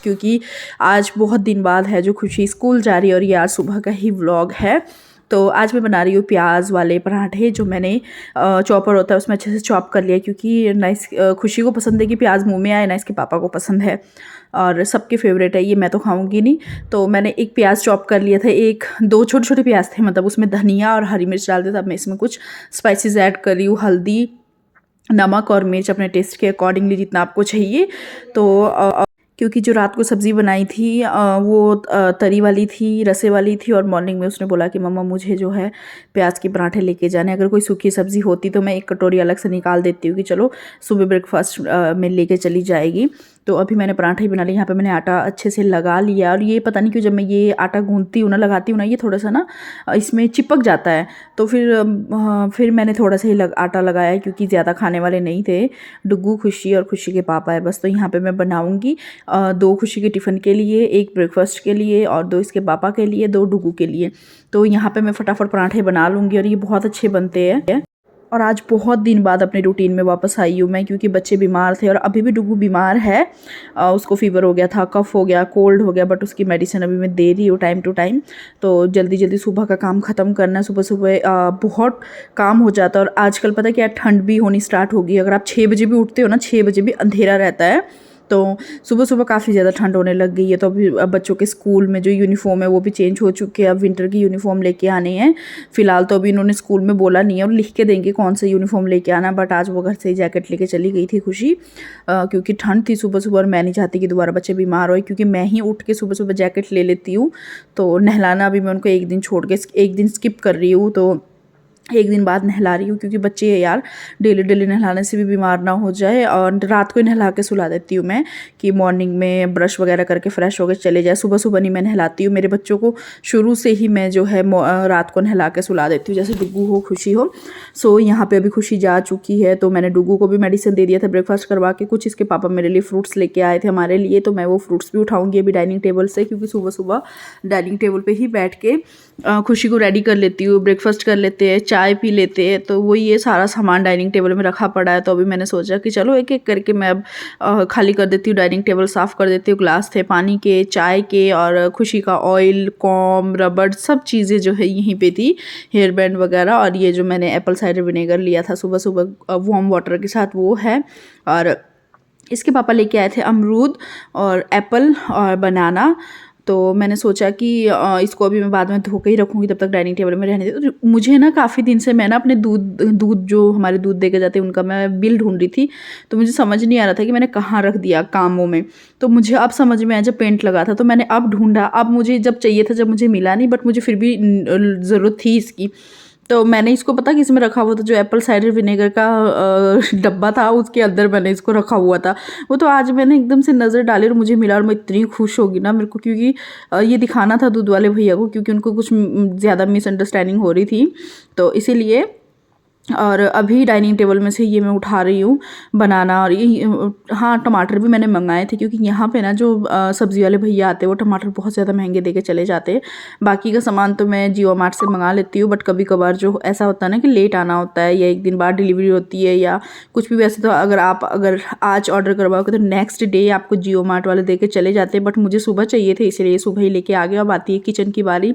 क्योंकि आज बहुत दिन बाद है जो खुशी स्कूल जा रही है और ये आज सुबह का ही व्लॉग है। तो आज मैं बना रही हूँ प्याज वाले पराठे, जो मैंने चॉपर होता है उसमें अच्छे से चॉप कर लिया, क्योंकि ना खुशी को पसंद है कि प्याज मुंह में आए, ना इसके पापा को पसंद है और सबके फेवरेट है ये, मैं तो खाऊंगी नहीं। तो मैंने एक प्याज चॉप कर लिया था, एक दो छोटे छोटे प्याज थे, मतलब उसमें धनिया और हरी मिर्च डाल दिया था। अब मैं इसमें कुछ स्पाइसेस ऐड कर रही हूँ, हल्दी, नमक और मिर्च अपने टेस्ट के अकॉर्डिंगली जितना आपको चाहिए। तो क्योंकि जो रात को सब्ज़ी बनाई थी वो तरी वाली थी, रसे वाली थी, और मॉर्निंग में उसने बोला कि मम्मा मुझे जो है प्याज के पराठे लेके जाने। अगर कोई सूखी सब्ज़ी होती तो मैं एक कटोरी अलग से निकाल देती हूँ कि चलो सुबह ब्रेकफास्ट में लेके चली जाएगी। तो अभी मैंने पराठे ही बना लिए। यहाँ पे मैंने आटा अच्छे से लगा लिया, और ये पता नहीं क्यों जब मैं ये आटा गूंथती हूँ ना, लगाती हूँ ना, ये थोड़ा सा ना इसमें चिपक जाता है। तो फिर मैंने थोड़ा सा ही आटा लगाया, क्योंकि ज़्यादा खाने वाले नहीं थे, डुग्गू, खुशी और खुशी के पापा है बस। तो यहाँ पे मैं बनाऊँगी 2 खुशी के टिफ़िन के लिए, 1 ब्रेकफास्ट के लिए और 2 इसके पापा के लिए, 2 डुग्गू के लिए। तो यहाँ पे मैं फटाफट पराठे बना लूँगी और ये बहुत अच्छे बनते हैं। और आज बहुत दिन बाद अपने रूटीन में वापस आई हूँ मैं, क्योंकि बच्चे बीमार थे और अभी भी डुग्गू बीमार है। उसको फीवर हो गया था, कफ़ हो गया, कोल्ड हो गया, बट उसकी मेडिसिन अभी मैं दे रही हूँ टाइम टू टाइम। तो जल्दी जल्दी सुबह का काम ख़त्म करना है। सुबह सुबह बहुत काम हो जाता है, और आजकल पता है क्या, ठंड भी होनी स्टार्ट होगी। अगर आप 6 बजे भी उठते हो ना, 6 बजे भी अंधेरा रहता है, तो सुबह सुबह काफ़ी ज़्यादा ठंड होने लग गई है। तो अभी अब बच्चों के स्कूल में जो यूनिफॉर्म है वो भी चेंज हो चुके हैं, अब विंटर की यूनिफॉर्म लेके आने हैं। फ़िलहाल तो अभी इन्होंने स्कूल में बोला नहीं है, और लिख के देंगे कौन सा यूनिफॉर्म लेके आना, बट आज वो घर से ही जैकेट लेके चली गई थी खुशी, क्योंकि ठंड थी सुबह सुबह, और मैं नहीं चाहती कि दोबारा बच्चे बीमार होए, क्योंकि मैं ही उठ के सुबह सुबह जैकेट ले लेती हूँ। तो नहलाना अभी मैं उनको एक दिन छोड़ के एक दिन स्किप कर रही हूँ, तो एक दिन बाद नहला रही हूँ, क्योंकि बच्चे यार डेली डेली नहलाने से भी बीमार ना हो जाए। और रात को ही नहला के सुला देती हूँ मैं, कि मॉर्निंग में ब्रश वगैरह करके फ्रेश होकर चले जाए। सुबह सुबह नहीं मैं नहलाती हूँ, मेरे बच्चों को शुरू से ही मैं जो है रात को नहला के सुला देती हूँ, जैसे डुग्गू हो, खुशी हो। सो यहाँ पे अभी खुशी जा चुकी है, तो मैंने डुग्गू को भी मेडिसिन दे दिया था ब्रेकफास्ट करवा के। कुछ इसके पापा मेरे लिए फ्रूट्स लेके आए थे हमारे लिए, तो मैं वो फ्रूट्स भी उठाऊँगी अभी डाइनिंग टेबल से, क्योंकि सुबह सुबह डाइनिंग टेबल पर ही बैठ के खुशी को रेडी कर लेती हूँ, ब्रेकफास्ट कर लेते हैं, चाय पी लेते हैं। तो वो ये सारा सामान डाइनिंग टेबल में रखा पड़ा है। तो अभी मैंने सोचा कि चलो एक एक करके मैं अब खाली कर देती हूँ, डाइनिंग टेबल साफ़ कर देती हूँ। ग्लास थे पानी के, चाय के, और खुशी का ऑयल, कॉम, रबड़, सब चीज़ें जो है यहीं पे थी, हेयर बैंड वगैरह। और ये जो मैंने एप्पल साइडर विनेगर लिया था सुबह सुबह वार्म वाटर के साथ, वो है। और इसके पापा लेके आए थे अमरूद और एप्पल और बनाना। तो मैंने सोचा कि इसको अभी मैं बाद में धो के ही रखूँगी, तब तक डाइनिंग टेबल में रहने दे। तो मुझे ना काफ़ी दिन से मैं ना अपने दूध जो हमारे दूध दे के जाते हैं उनका मैं बिल ढूंढ रही थी। तो मुझे समझ नहीं आ रहा था कि मैंने कहाँ रख दिया कामों में। तो मुझे अब समझ में आया, जब पेंट लगा था तो मैंने अब ढूंढा, अब मुझे जब चाहिए था, जब मुझे मिला नहीं, बट मुझे फिर भी ज़रूरत थी इसकी। तो मैंने इसको पता किस में रखा हुआ था, जो एप्पल साइडर विनेगर का डब्बा था उसके अंदर मैंने इसको रखा हुआ था। वो तो आज मैंने एकदम से नज़र डाली और मुझे मिला, और मैं इतनी खुश होगी ना मेरे को, क्योंकि ये दिखाना था दूध वाले भैया को, क्योंकि उनको कुछ ज़्यादा मिसअंडरस्टैंडिंग हो रही थी, तो इसीलिए। और अभी डाइनिंग टेबल में से ये मैं उठा रही हूँ बनाना। और ये हाँ, टमाटर भी मैंने मंगाए थे, क्योंकि यहाँ पे ना जो सब्ज़ी वाले भैया आते हैं वो टमाटर बहुत ज़्यादा महंगे देके चले जाते हैं। बाकी का सामान तो मैं जियो मार्ट से मंगा लेती हूँ, बट कभी कभार जो ऐसा होता है ना कि लेट आना होता है, या एक दिन बाद डिलीवरी होती है, या कुछ भी, वैसे तो अगर आज ऑर्डर करवाओगे तो नेक्स्ट डे आपको जियो मार्ट वाले दे के चले जाते हैं। बट मुझे सुबह चाहिए थे, इसलिए सुबह ही लेके आ गया। अब आती है किचन की बारी।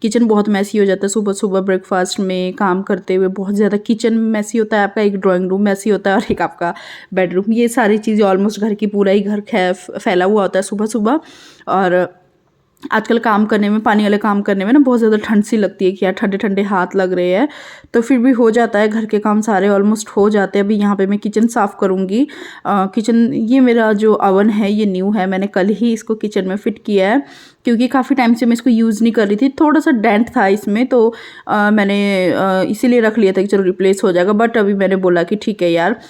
किचन बहुत मैसी हो जाता है सुबह सुबह ब्रेकफास्ट में काम करते हुए, बहुत ज़्यादा किचन मैसी होता है आपका, एक ड्राइंग रूम मैसी होता है और एक आपका बेडरूम। ये सारी चीज़ें ऑलमोस्ट घर की, पूरा ही घर फैला हुआ होता है सुबह सुबह। और आजकल काम करने में, पानी वाले काम करने में ना बहुत ज़्यादा ठंड सी लगती है कि यार ठंडे ठंडे हाथ लग रहे हैं, तो फिर भी हो जाता है, घर के काम सारे ऑलमोस्ट हो जाते हैं। अभी यहाँ पे मैं किचन साफ़ करूँगी। किचन, ये मेरा जो अवन है ये न्यू है, मैंने कल ही इसको किचन में फ़िट किया है, क्योंकि काफ़ी टाइम से मैं इसको यूज़ नहीं कर रही थी। थोड़ा सा डेंट था इसमें, तो मैंने इसीलिए रख लिया था कि चलो रिप्लेस हो जाएगा। बट अभी मैंने बोला कि ठीक है यार,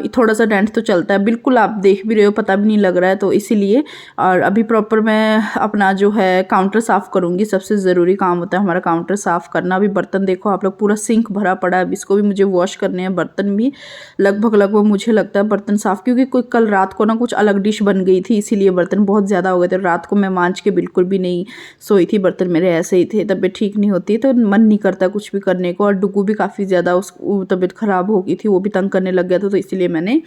थोड़ा सा डेंट तो चलता है, बिल्कुल आप देख भी रहे हो, पता भी नहीं लग रहा है, तो इसीलिए। और अभी प्रॉपर मैं अपना जो है काउंटर साफ़ करूँगी। सबसे ज़रूरी काम होता है हमारा काउंटर साफ़ करना। अभी बर्तन देखो आप लोग, पूरा सिंक भरा पड़ा है, अब इसको भी मुझे वॉश करने हैं। बर्तन भी लगभग मुझे लगता है बर्तन साफ़, क्योंकि कोई कल रात को ना कुछ अलग डिश बन गई थी, इसीलिए बर्तन बहुत ज़्यादा हो गए थे। रात को मैं मांज के बिल्कुल भी नहीं सोई थी, बर्तन मेरे ऐसे ही थे। तबीयत ठीक नहीं होती तो मन नहीं करता कुछ भी करने को। और डुग्गू भी काफ़ी ज़्यादा तबीयत ख़राब हो गई थी, वो भी तंग करने लग गया था, तो इसलिए मैंने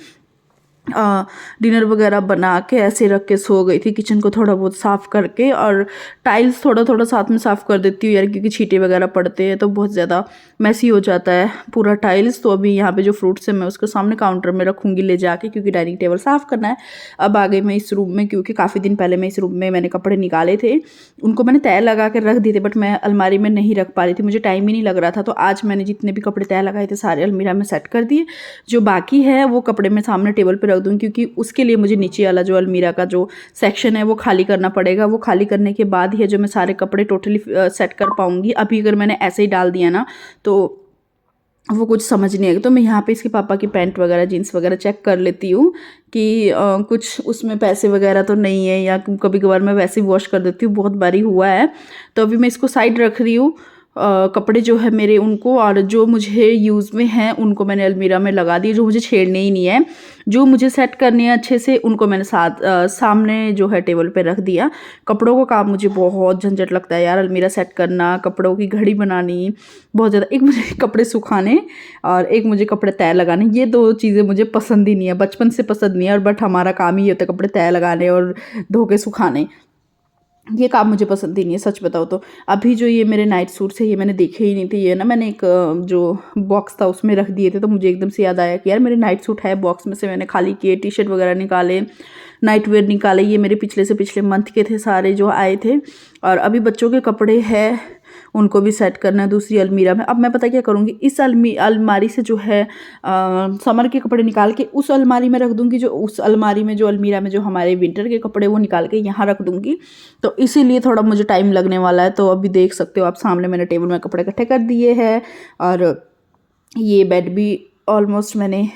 डिनर वगैरह बना के ऐसे रख के सो गई थी। किचन को थोड़ा बहुत साफ़ करके और टाइल्स थोड़ा थोड़ा साथ में साफ़ कर देती हूँ यार, क्योंकि छींटे वगैरह पड़ते हैं तो बहुत ज़्यादा मैसी हो जाता है पूरा टाइल्स। तो अभी यहाँ पे जो फ्रूट्स है मैं उसके सामने काउंटर में रखूँगी ले जाके, क्योंकि डाइनिंग टेबल साफ़ करना है। अब आ गई मैं इस रूम में, क्योंकि काफ़ी दिन पहले मैं इस रूम में मैंने कपड़े निकाले थे, उनको मैंने तय लगा के रख दिए थे, बट मैं अलमारी में नहीं रख पा रही थी, मुझे टाइम ही नहीं लग रहा था। तो आज मैंने जितने भी कपड़े तय लगाए थे सारे अलमीरा में सेट कर दिए। जो बाकी है वो कपड़े मैं सामने टेबल पर रख दूँगी, क्योंकि उसके लिए मुझे नीचे वाला जो अलमीरा का जो सेक्शन है वो खाली करना पड़ेगा। वो खाली करने के बाद ही है जो मैं सारे कपड़े टोटली सेट कर पाऊँगी। अभी अगर मैंने ऐसे ही डाल दिया ना तो वो कुछ समझ नहीं आएगा। तो मैं यहाँ पे इसके पापा की पैंट वगैरह जीन्स वगैरह चेक कर लेती हूँ कि कुछ उसमें पैसे वगैरह तो नहीं है, या कभी कभार मैं वैसे ही वॉश कर देती हूँ, बहुत बारी हुआ है। तो अभी मैं इसको साइड रख रही हूँ। कपड़े जो है मेरे उनको, और जो मुझे यूज़ में हैं उनको मैंने अलमीरा में लगा दिए, जो मुझे छेड़ने ही नहीं है। जो मुझे सेट करने हैं अच्छे से उनको मैंने सामने जो है टेबल पे रख दिया। कपड़ों का काम मुझे बहुत झंझट लगता है यार, अलमीरा सेट करना, कपड़ों की घड़ी बनानी, बहुत ज़्यादा। एक मुझे कपड़े सुखाने और एक मुझे कपड़े तय लगाने, ये दो चीज़ें मुझे पसंद ही नहीं है, बचपन से पसंद नहीं है। और बट हमारा काम ही होता है कपड़े तय लगाने और धो के सुखाने, ये काम मुझे पसंद ही नहीं है सच बताओ तो। अभी जो ये मेरे नाइट सूट्स है ये मैंने देखे ही नहीं थे, ये ना मैंने एक जो बॉक्स था उसमें रख दिए थे, तो मुझे एकदम से याद आया कि यार मेरे नाइट सूट है, बॉक्स में से मैंने खाली किए, टी शर्ट वगैरह निकाले, नाइट वेयर निकाले। ये मेरे पिछले से पिछले मंथ के थे सारे जो आए थे। और अभी बच्चों के कपड़े हैं उनको भी सेट करना है दूसरी अलमीरा में। अब मैं पता क्या करूँगी, इस अलमारी से जो है समर के कपड़े निकाल के उस अलमारी में रख दूँगी, जो उस अलमारी में जो अलमीरा में जो हमारे विंटर के कपड़े वो निकाल के यहाँ रख दूँगी। तो इसीलिए थोड़ा मुझे टाइम लगने वाला है। तो अभी देख सकते हो आप सामने मैंने टेबल में कपड़े इकट्ठे कर दिए हैं, और ये बेड भी ऑलमोस्ट मैंने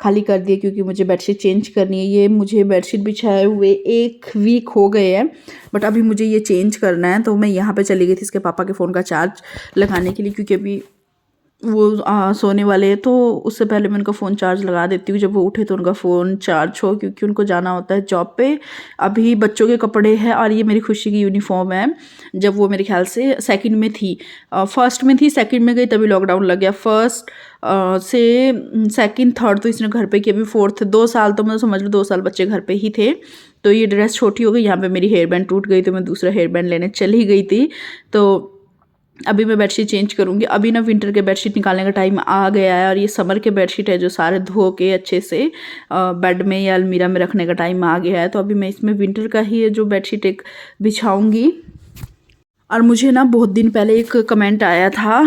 खाली कर दिए, क्योंकि मुझे बेडशीट चेंज करनी है। ये मुझे बेडशीट बिछाए हुए 1 वीक हो गए हैं, बट अभी मुझे ये चेंज करना है। तो मैं यहाँ पे चली गई थी इसके पापा के फ़ोन का चार्ज लगाने के लिए, क्योंकि अभी वो सोने वाले हैं, तो उससे पहले मैं उनका फ़ोन चार्ज लगा देती हूँ, जब वो उठे तो उनका फ़ोन चार्ज हो, क्योंकि उनको जाना होता है जॉब पे। अभी बच्चों के कपड़े हैं, और ये मेरी खुशी की यूनिफॉर्म है। जब वो मेरे ख्याल से सेकंड में थी, फर्स्ट में थी, सेकंड में गई तभी लॉकडाउन लग गया। फर्स्ट से सेकंड थर्ड तो इसने घर पे की, अभी फोर्थ 2 साल तो मतलब समझ लो 2 साल बच्चे घर पे ही थे। तो ये ड्रेस छोटी हो गई, यहाँ पे मेरी हेयर बैंड टूट गई, तो मैं दूसरा हेयर बैंड लेने चली गई थी। तो अभी मैं बेडशीट चेंज करूँगी। अभी ना विंटर के बेडशीट निकालने का टाइम आ गया है, और ये समर के बेडशीट है जो सारे धो के अच्छे से बेड में या अलमीरा में रखने का टाइम आ गया है। तो अभी मैं इसमें विंटर का ही जो बेडशीट एक बिछाऊँगी। और मुझे ना बहुत दिन पहले एक कमेंट आया था,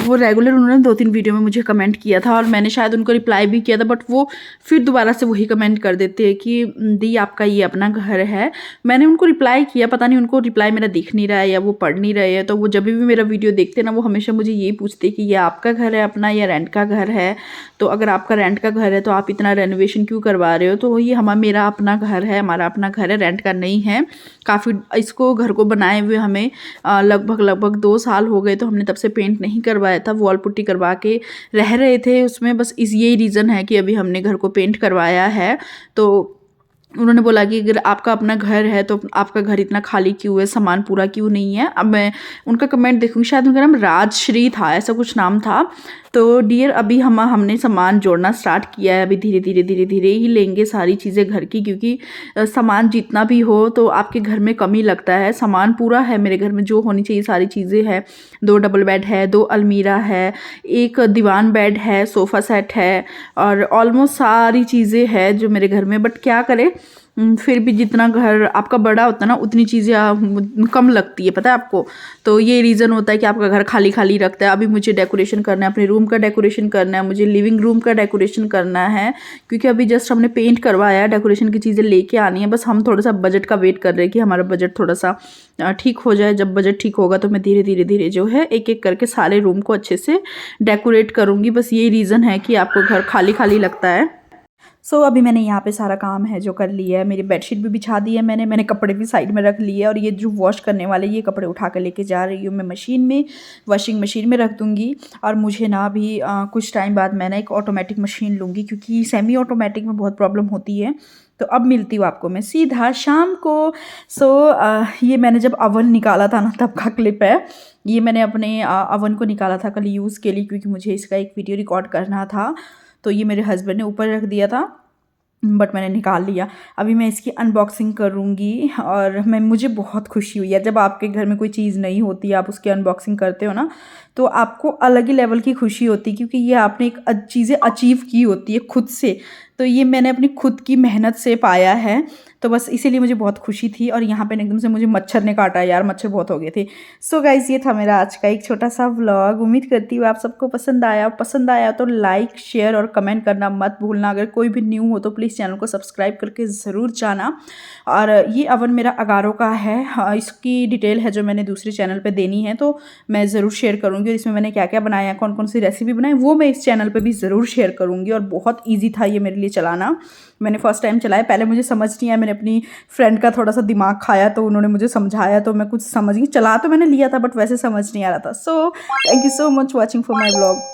वो रेगुलर उन्होंने 2-3 वीडियो में मुझे कमेंट किया था, और मैंने शायद उनको रिप्लाई भी किया था, बट वो फिर दोबारा से वही कमेंट कर देते हैं कि दी आपका ये अपना घर है। मैंने उनको रिप्लाई किया, पता नहीं उनको रिप्लाई मेरा दिख नहीं रहा है या वो पढ़ नहीं रहे हैं। तो वो जब भी मेरा वीडियो देखते हैं ना, वो हमेशा मुझे यही पूछते कि ये आपका घर है अपना या रेंट का घर है। तो अगर आपका रेंट का घर है तो आप इतना रेनोवेशन क्यों करवा रहे हो। तो ये मेरा अपना घर है, हमारा अपना घर है, रेंट का नहीं है। काफ़ी इसको घर को बनाए हुए हमें लगभग 2 साल हो गए, तो हमने तब से पेंट नहीं करवाया था, वॉल पुट्टी करवा के रह रहे थे उसमें। बस यही रीज़न है कि अभी हमने घर को पेंट करवाया है। तो उन्होंने बोला कि अगर आपका अपना घर है तो आपका घर इतना खाली क्यों है, सामान पूरा क्यों नहीं है। अब मैं उनका कमेंट देखूंगी, शायद उनका नाम राजश्री था, ऐसा कुछ नाम था। तो डियर अभी हमने सामान जोड़ना स्टार्ट किया है, अभी धीरे धीरे ही लेंगे सारी चीज़ें घर की, क्योंकि सामान जितना भी हो तो आपके घर में कमी लगता है। सामान पूरा है मेरे घर में, जो होनी चाहिए सारी चीज़ें हैं। 2 डबल बेड है, 2 अलमीरा है, 1 दीवान बेड है, सोफ़ा सेट है, और ऑलमोस्ट सारी चीज़ें हैं जो मेरे घर में। बट क्या करें, फिर भी जितना घर आपका बड़ा होता है ना उतनी चीज़ें कम लगती है, पता है आपको। तो ये रीज़न होता है कि आपका घर खाली खाली रखता है। अभी मुझे डेकोरेशन करना है, अपने रूम का डेकोरेशन करना है, मुझे लिविंग रूम का डेकोरेशन करना है, क्योंकि अभी जस्ट हमने पेंट करवाया है, डेकोरेशन की चीज़ें लेके आनी है। बस हम थोड़ा सा बजट का वेट कर रहे हैं कि हमारा बजट थोड़ा सा ठीक हो जाए। जब बजट ठीक होगा तो मैं धीरे धीरे जो है एक एक करके सारे रूम को अच्छे से डेकोरेट करूँगी। बस यही रीज़न है कि आपको घर खाली खाली लगता है। अभी मैंने यहाँ पे सारा काम है जो कर लिया है। मेरी बेडशीट भी बिछा दी है मैंने कपड़े भी साइड में रख लिए, और ये जो वॉश करने वाले ये कपड़े उठा कर लेके जा रही हूँ मैं मशीन में, वॉशिंग मशीन में रख दूँगी। और मुझे ना अभी कुछ टाइम बाद मैं ना एक ऑटोमेटिक मशीन लूँगी, क्योंकि सेमी ऑटोमेटिक में बहुत प्रॉब्लम होती है। तो अब मिलती हूँ आपको मैं सीधा शाम को। ये मैंने जब अवन निकाला था ना तब का क्लिप है। ये मैंने अपने अवन को निकाला था कल यूज़ के लिए, क्योंकि मुझे इसका एक वीडियो रिकॉर्ड करना था। तो ये मेरे हस्बैंड ने ऊपर रख दिया था, बट मैंने निकाल लिया। अभी मैं इसकी अनबॉक्सिंग करूँगी और मुझे बहुत खुशी हुई है। जब आपके घर में कोई चीज़ नहीं होती, आप उसकी अनबॉक्सिंग करते हो ना, तो आपको अलग ही लेवल की खुशी होती है, क्योंकि ये आपने एक चीज़ें अचीव की होती है खुद से। तो ये मैंने अपनी खुद की मेहनत से पाया है, तो बस इसीलिए मुझे बहुत खुशी थी। और यहाँ पे एकदम से मुझे मच्छर ने काटा यार, मच्छर बहुत हो गए थे। सो गाइज़, ये था मेरा आज का एक छोटा सा व्लॉग। उम्मीद करती हूँ आप सबको पसंद आया तो लाइक, शेयर और कमेंट करना मत भूलना। अगर कोई भी न्यू हो तो प्लीज़ चैनल को सब्सक्राइब करके ज़रूर जाना। और ये अवन मेरा अगारो का है। इसकी डिटेल है जो मैंने दूसरे चैनल पे देनी है, तो मैं ज़रूर शेयर करूँगी। और इसमें मैंने क्या क्या बनाया, कौन कौन सी रेसिपी बनाई, वो मैं इस चैनल पे भी ज़रूर शेयर करूँगी। और बहुत ईजी था ये मेरे लिए चलाना। मैंने फर्स्ट टाइम चलाया, पहले मुझे समझ नहीं आया। मैंने अपनी फ्रेंड का थोड़ा सा दिमाग खाया, तो उन्होंने मुझे समझाया, तो मैं कुछ समझ गई। चला तो मैंने लिया था, बट वैसे समझ नहीं आ रहा था। So thank you so much watching for my blog.